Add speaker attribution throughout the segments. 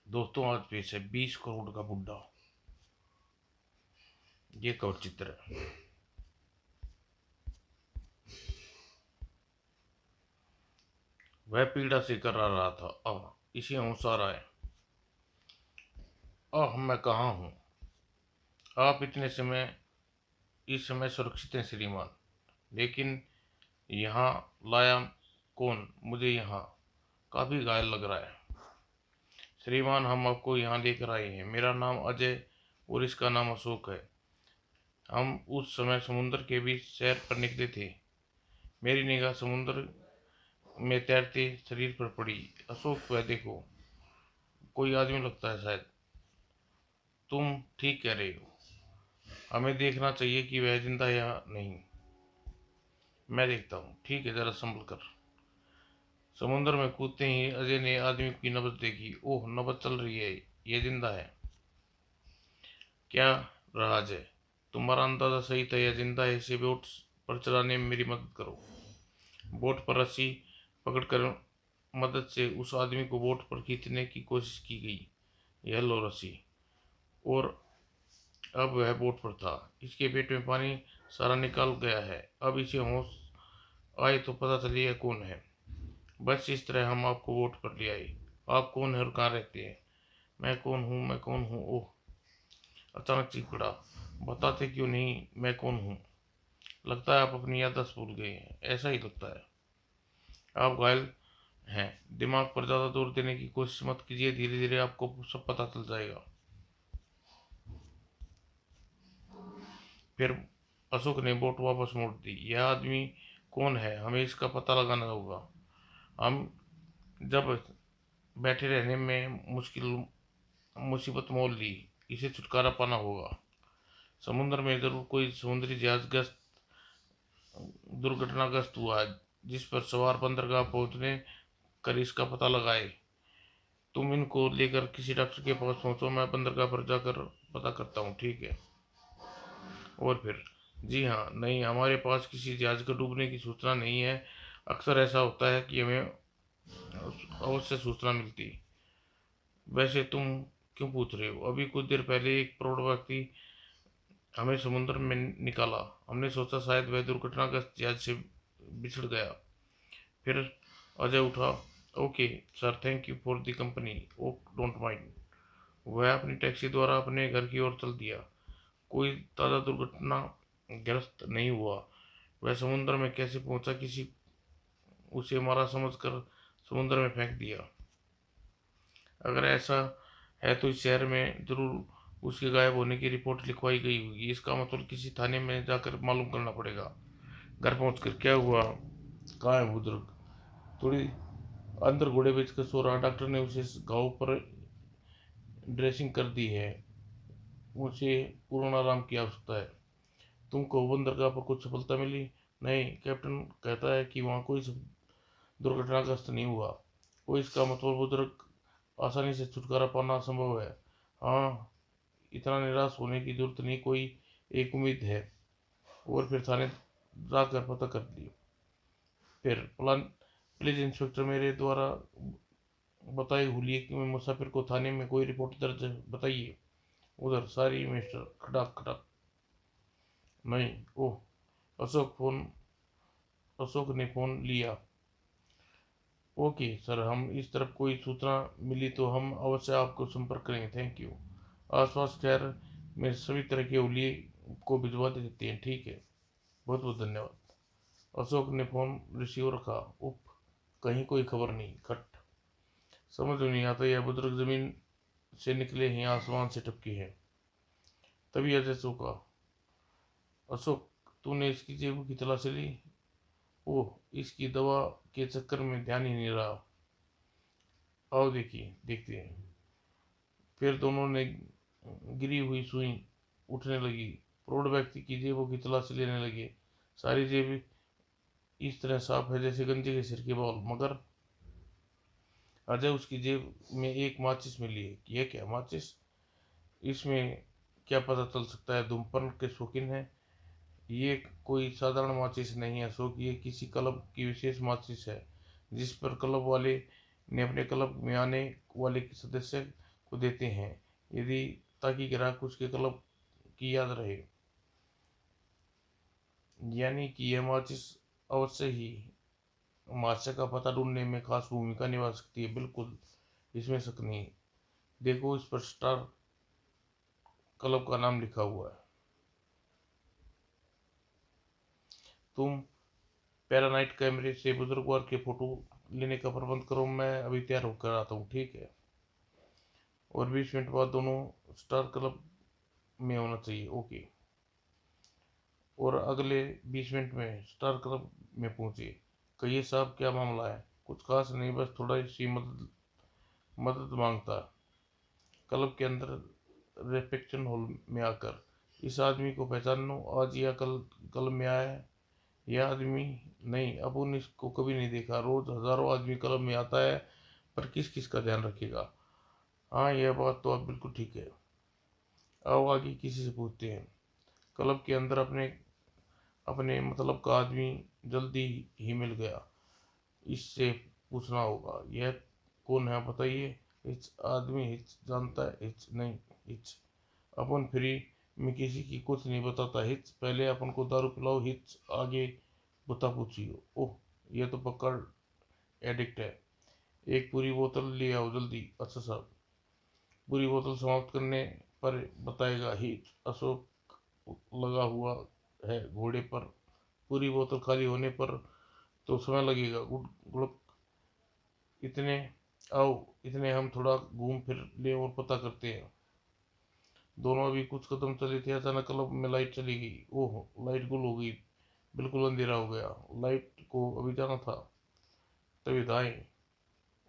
Speaker 1: दोस्तों आज पेश है 20 करोड़ का बुड्ढा। ये कवर चित्र है। वह पीड़ा से करा रहा था, इसे होश आ रहा है। मैं कहाँ हूँ? आप इस समय सुरक्षित हैं श्रीमान, लेकिन यहाँ लाया कौन मुझे? यहाँ काफी घायल लग रहा है। श्रीमान, हम आपको यहाँ लेकर आए हैं। मेरा नाम अजय और इसका नाम अशोक है। हम उस समय समुद्र के बीच सैर पर निकले थे। मेरी निगाह समुद्र में तैरते शरीर पर पड़ी। अशोक, वह देखो, कोई आदमी लगता है शायद। तुम ठीक कह रहे हो, हमें देखना चाहिए कि वह जिंदा है या नहीं। मैं देखता हूँ। ठीक है, जरा संभल कर। समुद्र में कूदते ही अजय ने आदमी की नब्ज देखी। ओह, नब्ज चल रही है, ये जिंदा है। क्या राज है? तुम्हारा अंदाजा सही था, यह जिंदा है। इसे बोट पर चलाने में मेरी मदद करो। बोट पर रस्सी पकड़कर मदद से उस आदमी को बोट पर खींचने की कोशिश की गई। यह लो रस्सी। और अब वह बोट पर था। इसके पेट में पानी सारा निकल गया है। अब इसे होश आए तो पता चले यह कौन है। बस इस तरह हम आपको बोट पर ले आए। आप कौन है और कहाँ रहते हैं? मैं कौन हूँ? मैं कौन हूँ? ओह, अचानक चीख पड़ा। बताते क्यों नहीं मैं कौन हूँ? लगता है आप अपनी याददाश्त भूल गए हैं। ऐसा ही लगता है। आप घायल हैं। दिमाग पर ज्यादा जोर देने की कोशिश मत कीजिए। धीरे धीरे आपको सब पता चल जाएगा। फिर अशोक ने बोट वापस मोड़ दी। यह आदमी कौन है? हमें इसका पता लगाना होगा। हम जब बैठे रहने में मुसीबत मोल ली, इसे छुटकारा पाना होगा। समुद्र में जरूर कोई समुद्री जहाज दुर्घटनाग्रस्त हुआ है, जिस पर सवार बंदरगाह पहुंचने कर इसका पता लगाए। तुम इनको लेकर किसी डॉक्टर के पास पहुंचो, मैं बंदरगाह पर जाकर पता करता हूँ। ठीक है? और फिर? जी हाँ, नहीं, हमारे पास किसी जहाज का डूबने की सूचना नहीं है। अक्सर ऐसा होता है कि हमें अवश्य सूचना मिलती। वैसे तुम क्यों पूछ रहे हो? अभी कुछ देर पहले एक प्रौढ़ व्यक्ति हमें समुद्र में निकाला। हमने सोचा शायद वह दुर्घटनाग्रस्त जहाज से बिछड़ गया। फिर अजय उठा। Okay sir, thank you for the company. Oh, don't mind. वह अपनी टैक्सी द्वारा अपने घर की ओर चल दिया। कोई ताज़ा दुर्घटना ग्रस्त नहीं हुआ। वह समुद्र में कैसे पहुंचा? किसी उसे मारा समझकर समुद्र में फेंक दिया। अगर ऐसा है तो इस शहर में जरूर उसके गायब होने की रिपोर्ट लिखवाई गई होगी। इसका मतलब किसी थाने में जाकर मालूम करना पड़ेगा। घर पहुंचकर क्या हुआ? कहाँ है बुजुर्ग? थोड़ी अंदर घोड़े बेचकर सो रहा। डॉक्टर ने उसे घाव पर ड्रेसिंग कर दी है। मुझे पूर्ण आराम की आवश्यकता है। तुमको बंदरगाह पर कुछ सफलता मिली? नहीं, कैप्टन कहता है कि वहाँ कोई दुर्घटनाग्रस्त नहीं हुआ। कोई इसका मतलब बुजुर्ग आसानी से छुटकारा पाना असंभव है। हाँ, इतना निराश होने की जरूरत नहीं, कोई एक उम्मीद है। और फिर थाने जाकर पता कर ली। फिर प्लान। प्लीज इंस्पेक्टर, मेरे द्वारा बताए हुलिये कि मैं मुसाफिर को थाने में कोई रिपोर्ट दर्ज बताइए। उधर सारी मिस्टर खटाक खटाक। नहीं। ओह, अशोक ने फोन लिया। ओके सर, हम इस तरफ कोई सूचना मिली तो हम अवश्य आपको संपर्क करेंगे। Thank you. आसपास शहर में सभी तरह के उलिये को भिजवा देते हैं। ठीक है, बहुत बहुत धन्यवाद। अशोक ने फोन रिसीव रखा। उप, कहीं कोई खबर नहीं। खट। समझ में नहीं आता, यह बुजुर्ग जमीन से निकले हैं या आसमान से टपकी है। तभी अजय चौंका। अशोक, तूने इसकी जेब की तलाशी ली? ओह, इसकी दवा के चक्कर में ध्यान ही नहीं रहा। आओ देखिए, देखते हैं। फिर दोनों ने गिरी हुई सुई उठने लगी। प्रौढ़ व्यक्ति की जेबों की तलाशी लेने लगे। सारी जेब इस तरह साफ है जैसे गंजे के सिर के बाल। मगर अजय, उसकी जेब में एक माचिस मिली है। यह क्या माचिस? इसमें क्या पता चल सकता है? धूम्रपान के शौकीन है? ये कोई साधारण माचिस नहीं है अशोक, ये किसी क्लब की विशेष माचिस है, जिस पर क्लब वाले ने अपने क्लब में आने वाले सदस्य को देते हैं, यदि ताकि ग्राहक उसके क्लब की याद रहे। यानी कि यह माचिस अवश्य ही मास्टर का पता ढूंढने में खास भूमिका निभा सकती है। बिल्कुल, इसमें शक नहीं। देखो, इस पर स्टार क्लब का नाम लिखा हुआ है। तुम पैरानाइट कैमरे से बुजुर्गवार के फोटो लेने का प्रबंध करो, मैं अभी तैयार होकर आता हूँ, ठीक है? और 20 मिनट बाद दोनों स्टार क्लब में होना चाहिए, ओके। और अगले 20 मिनट में स्टार क्लब में पहुंचे। कहिए साहब, क्या मामला है? कुछ खास नहीं, बस थोड़ा सी मदद मदद मांगता। क्लब के अंदर रिसेप्शन हॉल में आकर इस आदमी को पहचानो, आज या कल कल में आया है। यह आदमी नहीं, अपन इसको कभी नहीं देखा। रोज हजारों आदमी क्लब में आता है, पर किस किस का ध्यान रखेगा? हाँ, यह बात तो आप बिल्कुल ठीक है। आओ आगे किसी से पूछते हैं। क्लब के अंदर अपने अपने मतलब का आदमी जल्दी ही मिल गया। इससे पूछना होगा, यह कौन है बताइए? हिच आदमी हिच जानता है? हिच नहीं, हिच अपन फ्री में किसी की कुछ नहीं बताता। हिच पहले अपन को दारू पिलाओ, हिच आगे बता पूछियो। ओह, यह तो पक्का एडिक्ट है। एक पूरी बोतल ले आओ जल्दी। अच्छा साहब। पूरी बोतल समाप्त करने पर बताएगा। हिच अशोक लगा हुआ है घोड़े पर। पूरी बोतल खाली होने पर तो समय लगेगा। गुड़ गुड़ इतने आओ, इतने हम थोड़ा घूम फिर ले और पता करते हैं। दोनों अभी कुछ कदम चले थे, अचानक क्लब में लाइट चली गई। ओह, लाइट गुल हो गई, बिल्कुल अंधेरा हो गया। लाइट को अभी जाना था, तभी दाएं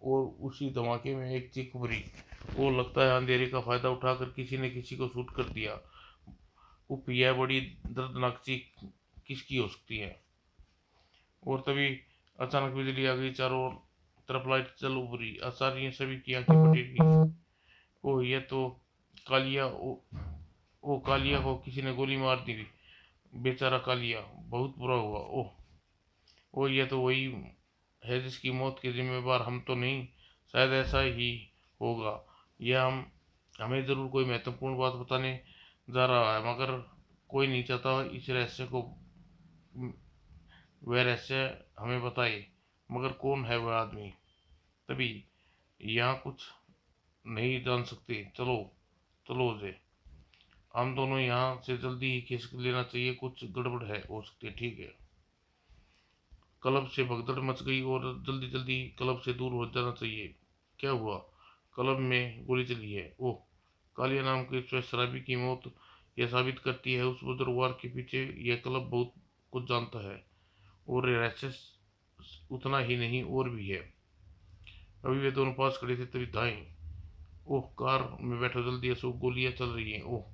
Speaker 1: और उसी धमाके में एक चीख उभरी। वो लगता है अंधेरे का फायदा उठाकर किसी ने किसी को शूट कर दिया। उफ, यह बड़ी दर्दनाक चीख किसकी हो सकती है? और तभी अचानक बिजली आ गई, चारों तरफ लाइट जल उभरी। आचार्य सभी की आंखें फटेगी। ओह, यह तो कालिया ओ कालिया को किसी ने गोली मार दी। बेचारा कालिया, बहुत बुरा हुआ। ओह, ओ यह तो वही है जिसकी मौत के जिम्मेवार हम तो नहीं। शायद ऐसा ही होगा। यह हमें जरूर कोई महत्वपूर्ण बात बताने जा रहा है, मगर कोई नहीं चाहता इस रहस्य को, वह रहस्य हमें बताए। मगर कौन है वह आदमी? तभी, यहाँ कुछ नहीं जान सकते, चलो चलो उसे, हम दोनों यहाँ से जल्दी ही खिसक लेना चाहिए, कुछ गड़बड़ है हो सकती है, ठीक है? क्लब से भगदड़ मच गई और जल्दी जल्दी क्लब से दूर हो जाना चाहिए। क्या हुआ? क्लब में गोली चली है। ओह, कालिया नाम के इस शराबी की मौत यह साबित करती है उस बुजुर्गवार के पीछे यह क्लब बहुत कुछ जानता है। और रहस्य उतना ही नहीं और भी है। अभी वे दोनों पास खड़े थे, तभी दाएं। ओह, कार में बैठो जल्दी, अशोक, गोलियां चल रही हैं। ओह,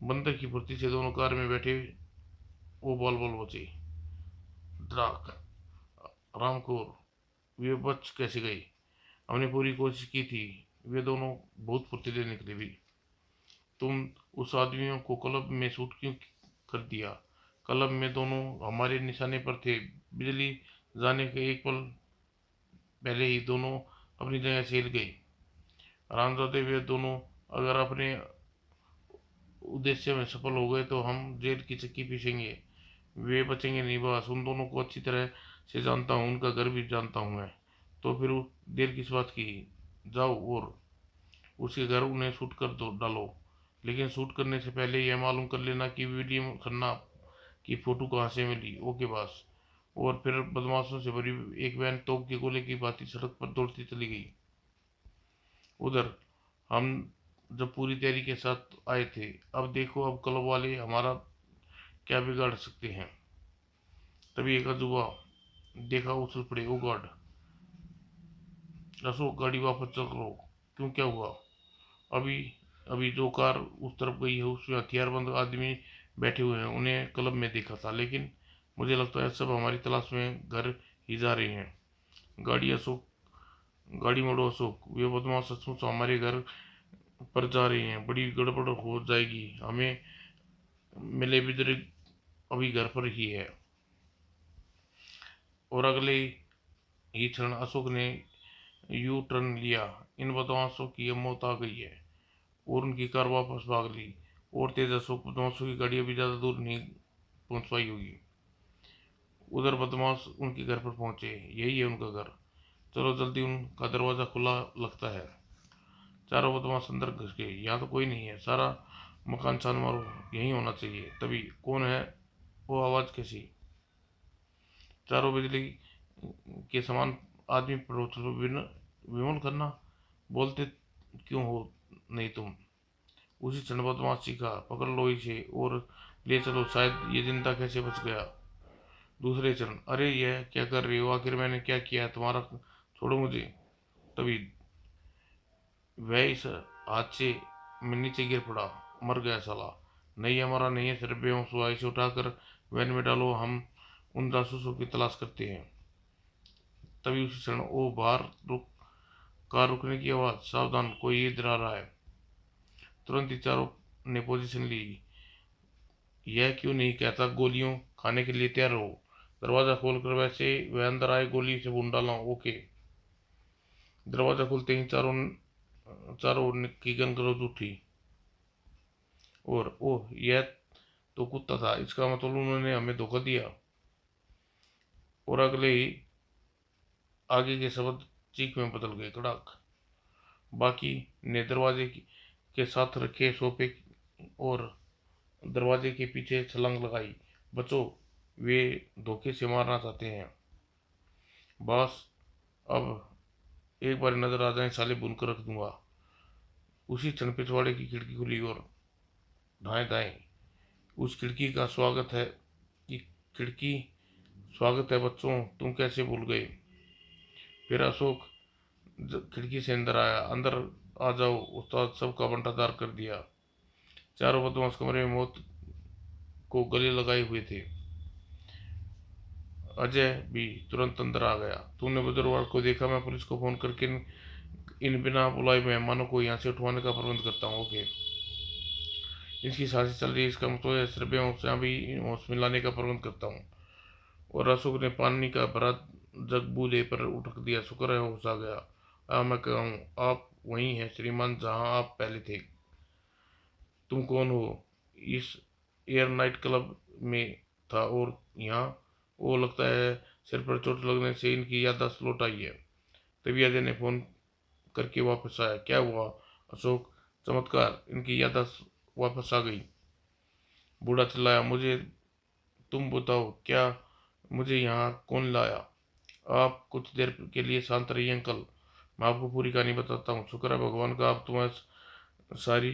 Speaker 1: बंदर की फुर्ती से दोनों कार में बैठे। वो बॉल बॉल बचे। ड्राक, रामखोर, वे बच कैसे गई? हमने पूरी कोशिश की थी। वे दोनों बहुत फुर्तीले निकले भी। तुम उस आदमियों को क्लब में शूट क्यों कर दिया? क्लब में दोनों हमारे निशाने पर थे। बिजली जाने के एक पल पहले ही दोनों अपनी जगह से हिल गई। रामजादे, वे दोनों अगर अपने उद्देश्य में सफल हो गए तो हम जेल की चक्की पीसेंगे। वे बचेंगे नहीं बस। उन दोनों को अच्छी तरह से जानता हूँ, उनका घर भी जानता हूँ मैं। तो फिर देर किस बात की? जाओ और उसके घर उन्हें शूट कर दो डालो। लेकिन शूट करने से पहले यह मालूम कर लेना कि विलियम खन्ना की फोटो कहाँ से मिली। ओके बस। और फिर बदमाशों से भरी एक वैन तोप के गोले की भांति सड़क पर दौड़ती चली गई। उधर हम जब पूरी तैयारी के साथ आए थे। अब देखो, अब क्लब वाले हमारा क्या बिगाड़ सकते हैं? तभी एक अजूबा देखा उछल पड़े। ओ गॉड! अशोक, गाड़ी वापस चल लो। क्यों, क्या हुआ? अभी अभी जो कार उस तरफ गई है उसमें हथियारबंद आदमी बैठे हुए हैं। उन्हें क्लब में देखा था, लेकिन मुझे लगता है सब हमारी तलाश में घर ही जा रहे हैं। गाड़ी अशोक, गाड़ी मोड़ो अशोक, वे बदमाश सचमुच हमारे घर पर जा रहे हैं। बड़ी गड़बड़ हो जाएगी। हमें मिले बिजली अभी घर पर ही है। और अगले ही क्षण अशोक ने यू टर्न लिया। इन बदमाशों की अब मौत आ गई है और उनकी कार वापस भाग ली। और तेज अशोक बदमाशों की गाड़ी अभी ज्यादा दूर नहीं पहुंच पाई होगी। उधर बदमाश उनके घर पर पहुंचे। यही है उनका घर। चलो जल्दी, उनका दरवाजा खुला लगता है। चारों बदमाश अंदर घुस गए। यहाँ तो कोई नहीं है, सारा मकान छान मारो, यही होना चाहिए। तभी कौन है वो आवाज कैसी? चारों बिजली के समान आदमी विमल खन्ना, बोलते क्यों हो नहीं तुम? उसी क्षण बदमाश चीखा, पकड़ लो इसे और ले चलो, शायद ये जिंदा कैसे बच गया। दूसरे क्षण, अरे यह क्या कर रहे हो? आखिर मैंने क्या किया है तुम्हारा? छोड़ो मुझे। तभी वह इस हाथ से मैं नीचे गिर पड़ा। मर गया साला। नहीं हमारा नहीं है, सिर्फ बेहोश हुआ। इसे उठाकर वैन में डालो, हम उन जासूसों की तलाश करते हैं। तभी उसी क्षण ओ बाहर रुक, कार रुकने की आवाज, सावधान कोई इधर आ रहा है। तुरंत ही चारों ने पोजीशन ली। यह क्यों नहीं कहता गोलियों खाने के लिए तैयार हो? दरवाजा खोलकर वैसे वह अंदर आए, गोली से भून डाला। ओके। दरवाजा खुलते ही चारों चारों की गनगनोज उठी। और ओह, यह तो कुत्ता था। इसका मतलब उन्होंने हमें धोखा दिया। और अगले ही आगे के शब्द चीख में बदल गए, कड़ाक। बाकी ने दरवाजे के साथ रखे सोफे और दरवाजे के पीछे छलांग लगाई। बचो, वे धोखे से मारना चाहते हैं। बस अब एक बार नजर आ जाए, साले बुन कर रख दूंगा। उसी क्षण पिछवाड़े की खिड़की खुली और दाएं दाएं उस खिड़की का स्वागत है कि खिड़की स्वागत है बच्चों, तुम कैसे भूल गए? फिर अशोक खिड़की से अंदर आया। अंदर आ जाओ उस्ताद, सबका बंटाधार कर दिया। चारों बदमाश कमरे में मौत को गले लगाए हुए थे। अजय भी तुरंत अंदर आ गया। तूने बुजुर्ग को देखा? मैं पुलिस को फोन करके इन बिना बुलाए मेहमानों को यहाँ से उठवाने का प्रबंध करता हूँ। ओके। इसकी साजिश चल रही है, इसका मतलब श्रभे से अभी होश में लाने का प्रबंध करता हूँ। और अशोक ने पानी का भरा जग बूले पर उठक दिया। शुक्र है होश आ गया। मैं कहूँ आप वही हैं श्रीमान जहाँ आप पहले थे। तुम कौन हो? इस एयर नाइट क्लब में था और यहाँ वो लगता है सिर पर चोट लगने से इनकी याददाश्त लौट आई है। तभी अजय ने फोन करके वापस आया। क्या हुआ अशोक? चमत्कार, इनकी याददाश्त वापस आ गई। बूढ़ा चिल्लाया, मुझे तुम बताओ, क्या मुझे यहाँ कौन लाया? आप कुछ देर के लिए शांत रहिए अंकल, मैं आपको पूरी कहानी बताता हूँ। शुक्र है भगवान का, आप तुम्हारी सारी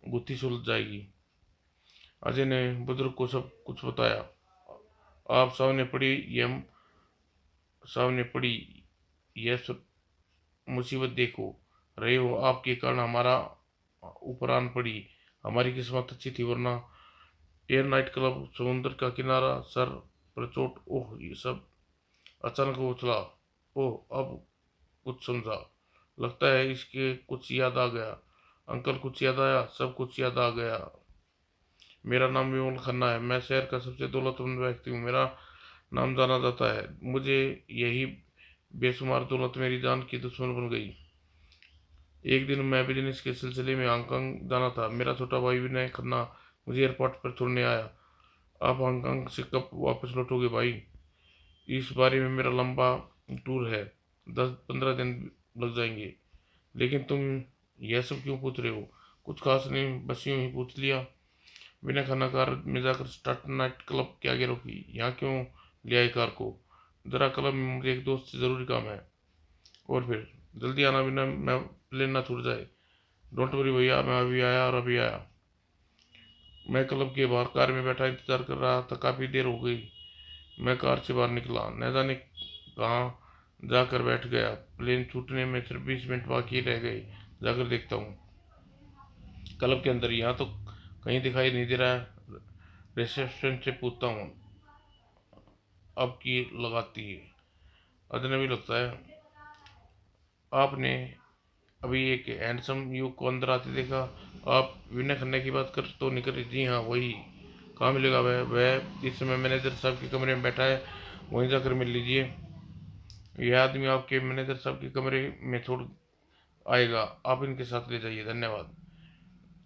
Speaker 1: गुत्थी सुलझ जाएगी। अजय ने बुजुर्ग को सब कुछ बताया। आप सामने पड़ी यह मुसीबत देखो रहे हो, आपके कारण हमारा ऊपर आन पड़ी। हमारी किस्मत अच्छी थी, वरना एयर नाइट क्लब, समुद्र का किनारा, सर पर चोट, ओह ये सब अचानक उछला। ओह, अब कुछ समझा। लगता है इसके कुछ याद आ गया। अंकल कुछ याद आया? सब कुछ याद आ गया। मेरा नाम विमल खन्ना है, मैं शहर का सबसे दौलतमंद व्यक्ति हूँ। मेरा नाम जाना जाता है। मुझे यही बेशुमार दौलत मेरी जान की दुश्मन बन गई। एक दिन मैं बिजनेस के सिलसिले में हांगकांग जाना था। मेरा छोटा भाई विनय खन्ना मुझे एयरपोर्ट पर छोड़ने आया। आप हांगकांग से कब वापस लौटोगे भाई? इस बारे में मेरा लंबा टूर है, 10-15 दिन लग जाएंगे। लेकिन तुम यह सब क्यों पूछ रहे हो? कुछ खास नहीं, बस यूं ही पूछ लिया। बिना खाना कार में जाकर स्टार्ट नाइट क्लब के आगे रोकी। यहाँ क्यों ले आई कार को? जरा क्लब में मुझे एक दोस्त से ज़रूरी काम है। और फिर जल्दी आना, बिना मैं प्लेन ना छूट जाए। डोंट वरी भैया, मैं अभी आया और अभी आया। मैं क्लब के बाहर कार में बैठा इंतजार कर रहा था, काफ़ी देर हो गई। मैं कार से बाहर निकला, न जाने कहाँ जाकर बैठ गया। प्लेन छूटने में सिर्फ 20 मिनट बाकी रह गए। जाकर देखता हूँ क्लब के अंदर, यहाँ तो कहीं दिखाई नहीं दे रहा है। रिसेप्शन से पूछता हूँ, अब की लगाती है, अजनबी लगता है। आपने अभी एक हैंडसम युवक को अंदर आते देखा? आप विनय खन्ना की बात कर तो नहीं कर रही? जी हाँ वही। कहाँ मिलेगा वह इस समय मैनेजर साहब के कमरे में बैठा है, वहीं जाकर मिल लीजिए। यह आदमी आपके मैनेजर साहब के कमरे में छोड़ आएगा, आप इनके साथ ले जाइए, धन्यवाद।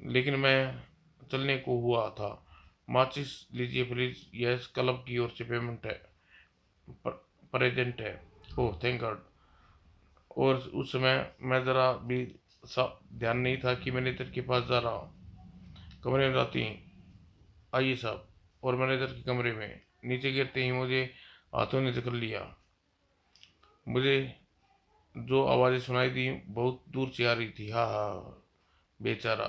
Speaker 1: लेकिन मैं चलने को हुआ था। माचिस लीजिए प्लीज, यह क्लब की ओर से पेमेंट है, प्रेजेंट है। Oh thank God. और उस समय मैं ज़रा भी ध्यान नहीं था कि मैनेजर के पास जा रहा हूँ। कमरे में जाती आइए साहब, और मैनेजर के कमरे में नीचे गिरते ही मुझे हाथों ने जकड़ लिया। मुझे जो आवाज़ें सुनाई दी बहुत दूर से आ रही थी। हाँ हाँ, बेचारा,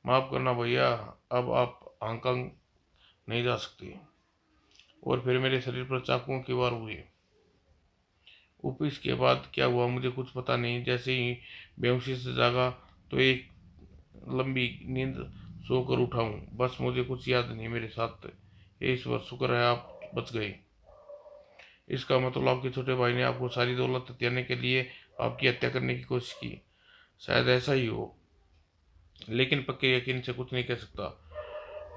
Speaker 1: माफ़ करना भैया, अब आप हांगकांग नहीं जा सकते। और फिर मेरे शरीर पर चाकुओं के वार हुए। इसके बाद क्या हुआ मुझे कुछ पता नहीं। जैसे ही बेहोशी से जागा तो एक लंबी नींद सोकर उठा हूँ, बस मुझे कुछ याद नहीं मेरे साथ। हे ईश्वर, शुक्र है आप बच गए। इसका मतलब आपके छोटे भाई ने आपको सारी दौलत हथियाने के लिए आपकी हत्या करने की कोशिश की। शायद ऐसा ही हो, लेकिन पक्के यकीन से कुछ नहीं कह सकता।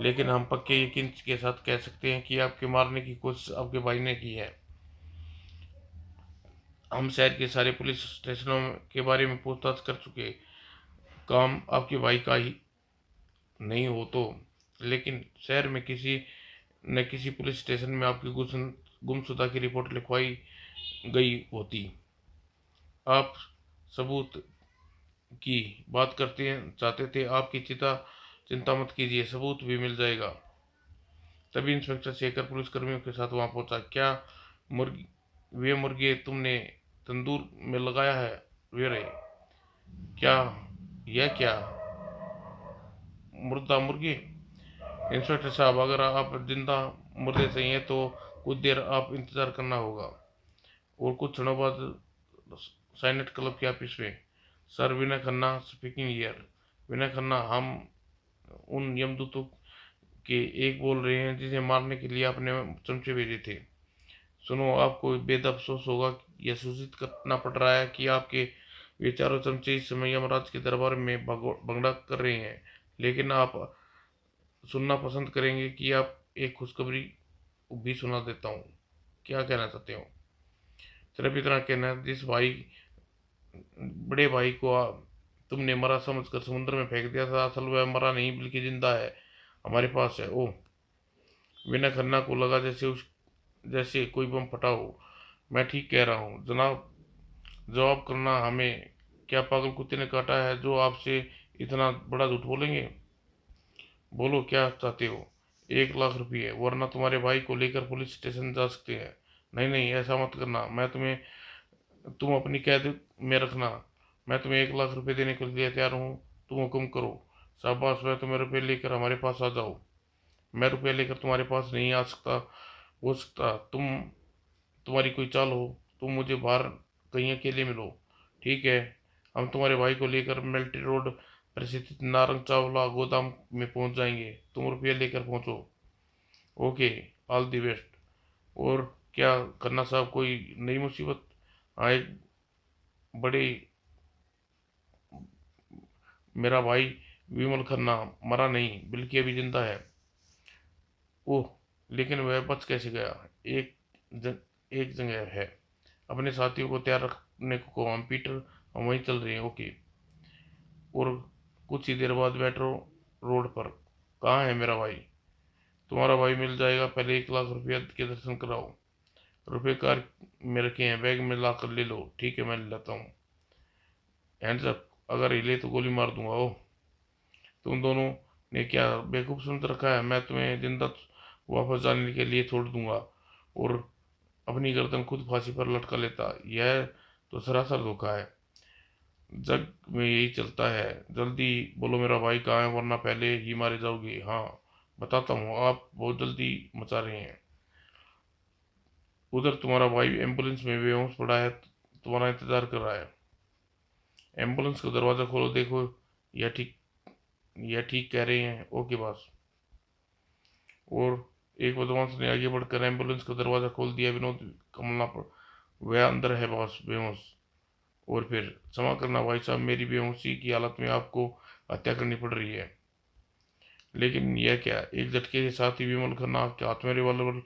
Speaker 1: लेकिन हम पक्के यकीन के साथ कह सकते हैं कि आपके मारने की कोशिश आपके भाई ने की है। हम शहर के सारे पुलिस स्टेशनों के बारे में पूछताछ कर चुके। काम आपके भाई का ही नहीं हो तो, लेकिन शहर में किसी न किसी पुलिस स्टेशन में आपकी गुमशुदा की रिपोर्ट लिखवाई गई होती। आप सबूत की बात करते चाहते थे, आपकी चिंता मत कीजिए, सबूत भी मिल जाएगा। तभी इंस्पेक्टर शेखर पुलिसकर्मियों के साथ वहां पहुंचा। क्या मुर्गी वे मुर्गे तुमने तंदूर में लगाया है? वे रहे क्या? यह क्या, मुर्दा मुर्गी? इंस्पेक्टर साहब, अगर आप जिंदा मुर्दे चाहिए तो कुछ देर आप इंतजार करना होगा। और कुछ क्षणों बाद साइनेट क्लब के ऑफिस में। Sir, Vinay Khanna speaking here. Vinay Khanna, हम उन यमदूतों के एक बोल रहे हैं जिसे मारने के लिए आपने चमचे भेजे थे। सुनो, आपको बेहद अफसोस होगा यह सूचित करना पड़ रहा है कि आपके ये चारों चमचे इस समय यमराज के दरबार में भंगड़ा कर रहे हैं। लेकिन आप सुनना पसंद करेंगे कि आप एक खुशखबरी भी सुना देता हूँ। क्या कहना चाहते हो? सिर्फ इतना कहना, जिस भाई बड़े भाई को तुमने मरा समझकर समुद्र में फेंक दिया था, असल वह मरा नहीं बल्कि जिंदा है, हमारे पास है। ओह, विनय खन्ना को लगा जैसे कोई बम फटा हो। मैं ठीक कह रहा हूँ जनाब, जवाब करना हमें। क्या पागल कुत्ते ने काटा है जो आपसे इतना बड़ा झूठ बोलेंगे? बोलो क्या चाहते हो? 1 लाख रुपये, वरना तुम्हारे भाई को लेकर पुलिस स्टेशन जा सकते हैं। नहीं नहीं, ऐसा मत करना। तुम अपनी कैद में रखना। मैं तुम्हें 1 लाख रुपए देने के लिए तैयार हूँ। तुम हुक्म करो। शाबाश, वह तुम्हें रुपये लेकर हमारे पास आ जाओ। मैं रुपये लेकर तुम्हारे पास नहीं आ सकता। हो सकता तुम्हारी कोई चाल हो, तुम मुझे बाहर कहीं अकेले मिलो। ठीक है, हम तुम्हारे भाई को लेकर मिलिट्री रोड पर स्थित नारंग चावला गोदाम में पहुंच जाएंगे। तुम रुपये लेकर पहुंचो। Okay, all the best. और क्या करना साहब, कोई नई मुसीबत? हाँ, एक बड़ी, मेरा भाई विमल खन्ना मरा नहीं बल्कि अभी जिंदा है। ओह, लेकिन वह बच कैसे गया? एक एक जगह है, अपने साथियों को तैयार रखने को कहो। हम पीटर, हम वहीं चल रहे हैं। ओके। और कुछ ही देर बाद मेट्रो रोड पर। कहाँ है मेरा भाई? तुम्हारा भाई मिल जाएगा, पहले 1 लाख रुपया के दर्शन कराओ। रुपये कार में रखे हैं, बैग में ला कर ले लो। ठीक है, मैं ले लेता हूँ। हैंड्स अप, अगर हिले तो गोली मार दूंगा। ओह, तुम दोनों ने क्या बेवकूफ़ समझ रखा है? मैं तुम्हें जिंदा वापस जाने के लिए छोड़ दूंगा और अपनी गर्दन खुद फांसी पर लटका लेता। यह तो सरासर धोखा है। जग में यही चलता है। जल्दी बोलो मेरा भाई कहाँ है, वरना पहले ही मारे जाओगे। हाँ, बताता हूँ, आप बहुत जल्दी मचा रहे हैं। उधर तुम्हारा भाई एम्बुलेंस में बेहोश पड़ा है, तुम्हारा इंतजार कर रहा है। एम्बुलेंस का दरवाज़ा खोलो, देखो यह ठीक यह ठीक कह रहे हैं। Okay boss. और एक बदमाश ने आगे बढ़कर एम्बुलेंस का दरवाज़ा खोल दिया। विनोद कमला पर, वह अंदर है बॉस, बेहोश। और फिर क्षमा करना भाई साहब, मेरी बेहोशी की हालत में आपको हत्या करनी पड़ रही है। लेकिन यह क्या? एक झटके के साथ ही विमल खन्ना के हाथ में रिवॉल्वर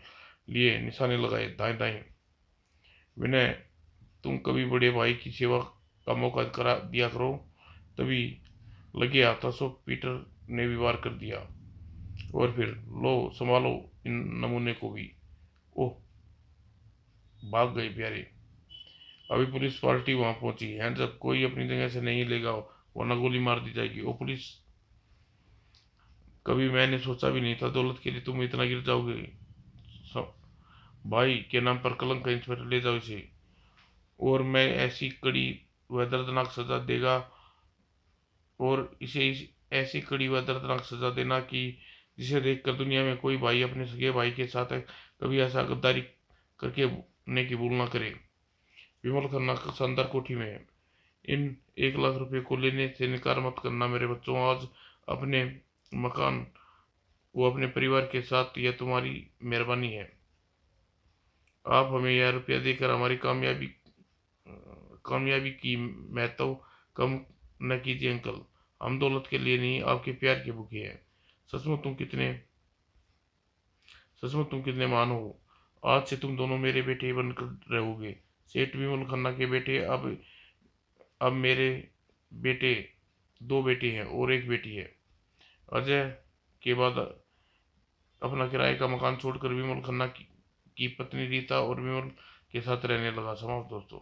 Speaker 1: लिए निशाने लगाए, दाएं दाएं। विनय, तुम कभी बड़े भाई की सेवा का मौका करा दिया करो। तभी लगे हाथों से पीटर ने भी वार कर दिया। और फिर लो संभालो इन नमूने को भी। ओह, भाग गए प्यारे। अभी पुलिस पार्टी वहां पहुंची। हैंड्स अप, कोई अपनी जगह से नहीं लेगा वरना गोली मार दी जाएगी। ओ पुलिस, कभी मैंने सोचा भी नहीं था दौलत के लिए तुम इतना गिर जाओगे। भाई के नाम पर कलंक है, इंस्पेक्टर ले जाओ इसे। और मैं ऐसी कड़ी व दर्दनाक सजा देगा, और इसे ऐसी कड़ी व दर्दनाक सजा देना कि जिसे देखकर दुनिया में कोई भाई अपने सगे भाई के साथ कभी ऐसा गद्दारी करके ने की भूल ना करे। विमल खन्ना शानदार कोठी में है। इन 1 लाख रुपए को लेने से इनकार मत करना मेरे बच्चों। आज अपने मकान वो अपने परिवार के साथ, यह तुम्हारी मेहरबानी है। आप हमें यह रुपया देकर हमारी कामयाबी की महत्व कम न कीजिए अंकल। हम दौलत के लिए नहीं, आपके प्यार के भूखे हैं। सचमुच तुम कितने सचमुच तुम कितने महान हो। आज से तुम दोनों मेरे बेटे बनकर रहोगे। सेठ विमल खन्ना के बेटे अब मेरे बेटे, 2 बेटे हैं और एक बेटी है। अजय के बाद अपना किराए का मकान छोड़कर विमल खन्ना की पत्नी रीता और विमल के साथ रहने लगा। समाप्त दोस्तों।